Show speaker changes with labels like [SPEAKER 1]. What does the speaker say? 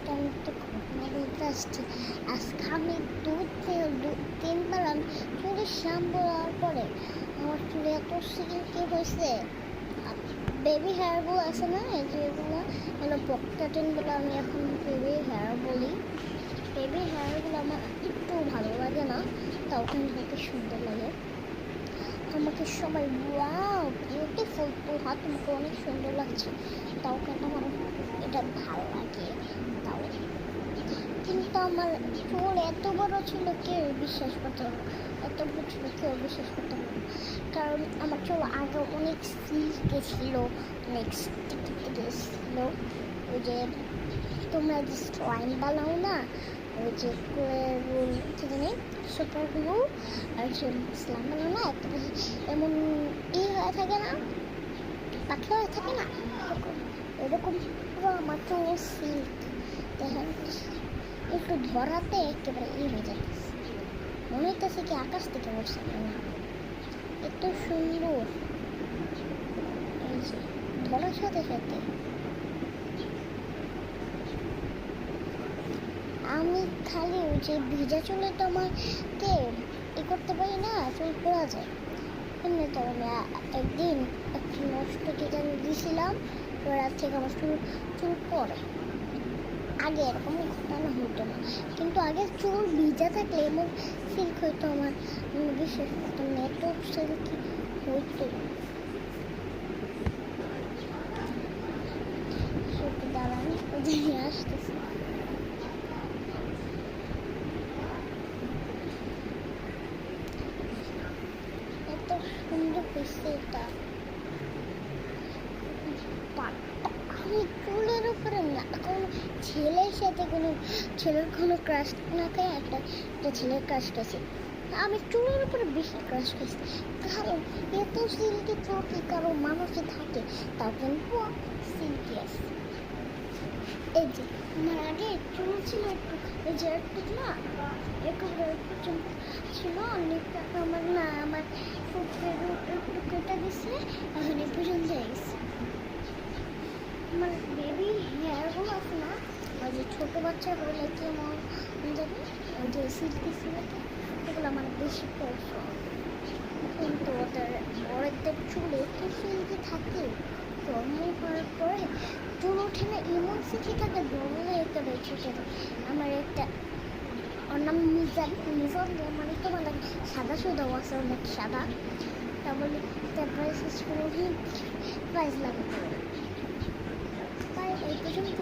[SPEAKER 1] আজকে আমি একটা ঘটনা বলতে আসছি। আজকে আমি তিনবার আমি চুলের শ্যাম্পু দেওয়ার পরে আমার চুলে এত সিল্কি হয়েছে। বেবি হেয়ারগুলো আছে না, এই যেগুলো হলো পক্টাটিন বলে আমি এখন বেবি হেয়ার বলি। বেবি হেয়ারগুলো আমার একটু ভালো লাগে না, তাও কিন্তু দেখতে সুন্দর লাগে। আমাকে সবাই ওয়াও বিউটিফুল, তোহা তোমাকে অনেক সুন্দর লাগছে, তাও কেন আমার এটা ভালো লাগে। তাও কিন্তু আমার চুল এত বড় ছিল, কেউ বিশ্বাস করতে পারবে না। এত বড় ছিল, কেউ বিশ্বাস করতে পারবে না, কারণ আমার চুল আগে অনেক সিল্কে ছিল, অনেক স্টিকি ছিল। ওই যে তোমরা যে স্লাইম বানাও না, ওই যে রোল কি জানি সুপার গ্লু আর যে স্লাইম বানাও না, একটা এমন হয়ে থাকে না, পাতলা হয়ে থাকে না, এরকম পুরো আমার চুল সিল্ক। দেখেন একটু ধরাতে একেবারে হয়ে যাচ্ছে, মনে হইতেছে কি আকাশ থেকে বসে না, এত সুন্দর। এই যে ধরার সাথে সাথে আমি খালি ওই যে ভিজা চুলে তো আমাকে করতে পারি না, চুল পড়া যায়। এমনি তো আমি একদিন একটু নষ্ট কেটে দিয়েছিলাম, রাত থেকে আমার চুল পড়ে। আগে এরকম ঘটনা হতো না, কিন্তু আগে চুল ভিজা থাকলে এমন সিল্ক হইতো, আমার বিশ্বাস করতাম না এত সিল্কি হইতো। সেটা দাঁড়ান নিয়ে আসতেছি। এত সুন্দর হয়েছে এটা। আমি চুলের উপরে না কোনো ছেলের সাথে ছেলের কোনো ক্রাশ না খাই, একটা ছেলের ক্রাশ খাইছি। আমি চুলের উপরে বেশি ক্রাশ খাইছি, কারণ এত সিল্কি চুল কি কারো মানুষে থাকে, তাও কিন্তু সিল্কি আছে। এই যে আমার আগে চুল ছিল একটু, এই যে একটু না একেবারে চুল ছিল অনেক, আমার না আমার একটু কেটে গেছে, এখন এই পর্যন্ত হয়ে গেছে। আমার বেবি হেয়ারগুলো আছে না, ওই যে ছোটো বাচ্চাগুলো কেমন জানি ওই যে সিল্কি সিল্কি, ওগুলো আমার বেশি পছন্দ। কিন্তু ওদের চুলে একটু সিল্কি থাকে, জন্ম হওয়ার পরে চুল ওঠে না, এমন সিল্কি থাকে জন্মে একেবারে ছুটে যায়। আমার একটা ওর নাম মিজান, মানে তোমার লাগে সাদা সুদাও আছে, অনেক সাদা। তা বলি তারপরে শেষ করে প্রাইজ লাগে। তাই এই পর্যন্ত।